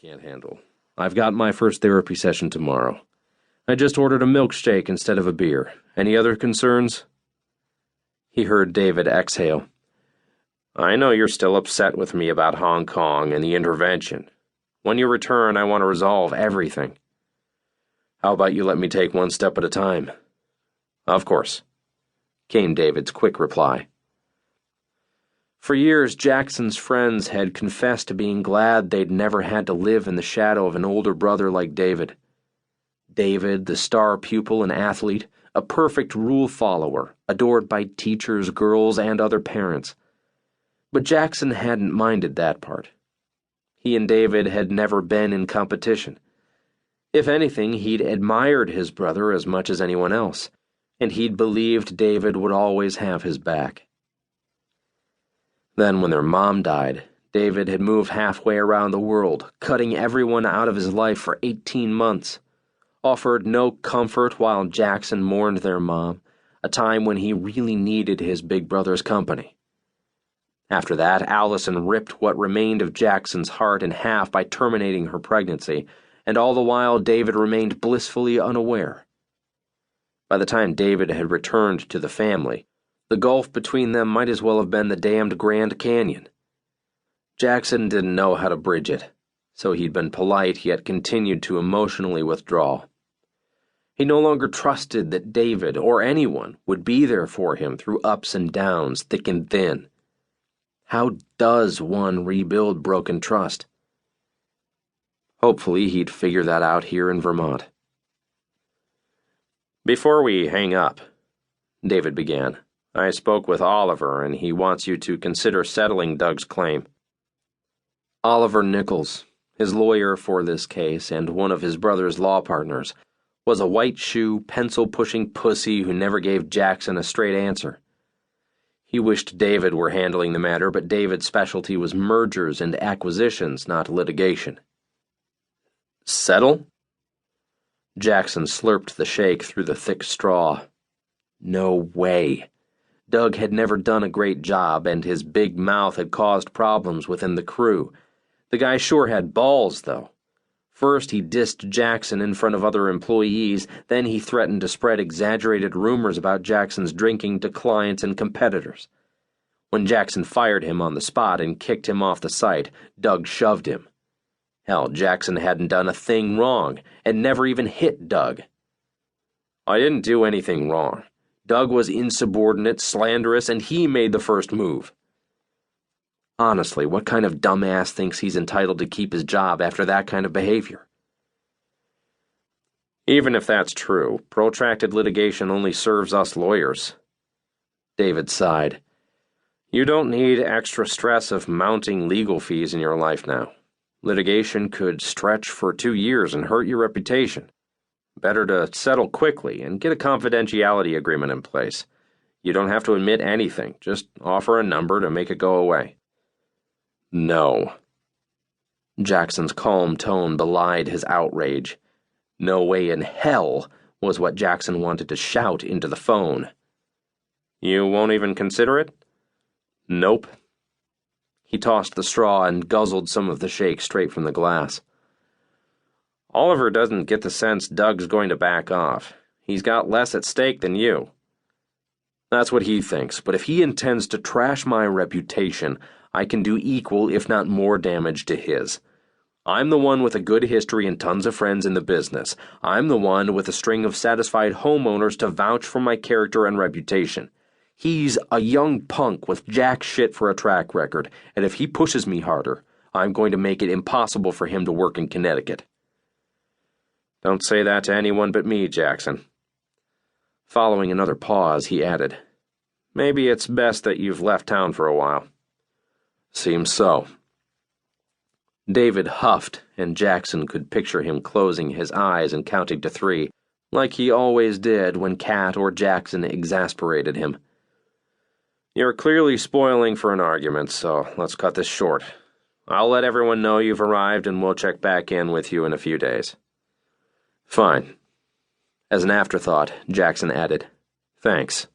can't handle. I've got my first therapy session tomorrow. I just ordered a milkshake instead of a beer. Any other concerns? He heard David exhale. I know you're still upset with me about Hong Kong and the intervention. When you return, I want to resolve everything. How about you let me take one step at a time? Of course, came David's quick reply. For years, Jackson's friends had confessed to being glad they'd never had to live in the shadow of an older brother like David. David, the star pupil and athlete, a perfect rule follower, adored by teachers, girls, and other parents. But Jackson hadn't minded that part. He and David had never been in competition. If anything, he'd admired his brother as much as anyone else, and he'd believed David would always have his back. Then, when their mom died, David had moved halfway around the world, cutting everyone out of his life for 18 months, offered no comfort while Jackson mourned their mom, a time when he really needed his big brother's company. After that, Allison ripped what remained of Jackson's heart in half by terminating her pregnancy, and all the while David remained blissfully unaware. By the time David had returned to the family, the gulf between them might as well have been the damned Grand Canyon. Jackson didn't know how to bridge it, so he'd been polite yet continued to emotionally withdraw. He no longer trusted that David or anyone would be there for him through ups and downs, thick and thin. How does one rebuild broken trust? Hopefully he'd figure that out here in Vermont. Before we hang up, David began, I spoke with Oliver, and he wants you to consider settling Doug's claim. Oliver Nichols, his lawyer for this case and one of his brother's law partners, was a white-shoe, pencil-pushing pussy who never gave Jackson a straight answer. He wished David were handling the matter, but David's specialty was mergers and acquisitions, not litigation. Settle? Jackson slurped the shake through the thick straw. No way. Doug had never done a great job, and his big mouth had caused problems within the crew. The guy sure had balls, though. First, he dissed Jackson in front of other employees, then he threatened to spread exaggerated rumors about Jackson's drinking to clients and competitors. When Jackson fired him on the spot and kicked him off the site, Doug shoved him. Hell, Jackson hadn't done a thing wrong, and never even hit Doug. I didn't do anything wrong. Doug was insubordinate, slanderous, and he made the first move. Honestly, what kind of dumbass thinks he's entitled to keep his job after that kind of behavior? Even if that's true, protracted litigation only serves us lawyers. David sighed. You don't need extra stress of mounting legal fees in your life now. Litigation could stretch for 2 years and hurt your reputation. Better to settle quickly and get a confidentiality agreement in place. You don't have to admit anything, just offer a number to make it go away. No. Jackson's calm tone belied his outrage. No way in hell was what Jackson wanted to shout into the phone. You won't even consider it? Nope. He tossed the straw and guzzled some of the shake straight from the glass. Oliver doesn't get the sense Doug's going to back off. He's got less at stake than you. That's what he thinks, but if he intends to trash my reputation, I can do equal, if not more, damage to his. I'm the one with a good history and tons of friends in the business. I'm the one with a string of satisfied homeowners to vouch for my character and reputation. He's a young punk with jack shit for a track record, and if he pushes me harder, I'm going to make it impossible for him to work in Connecticut. Don't say that to anyone but me, Jackson. Following another pause, he added, Maybe it's best that you've left town for a while. Seems so. David huffed, and Jackson could picture him closing his eyes and counting to 3, like he always did when Kat or Jackson exasperated him. You're clearly spoiling for an argument, so let's cut this short. I'll let everyone know you've arrived, and we'll check back in with you in a few days. Fine. As an afterthought, Jackson added, Thanks.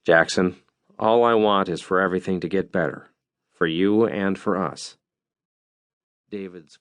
Jackson, all I want is for everything to get better, for you and for us. David's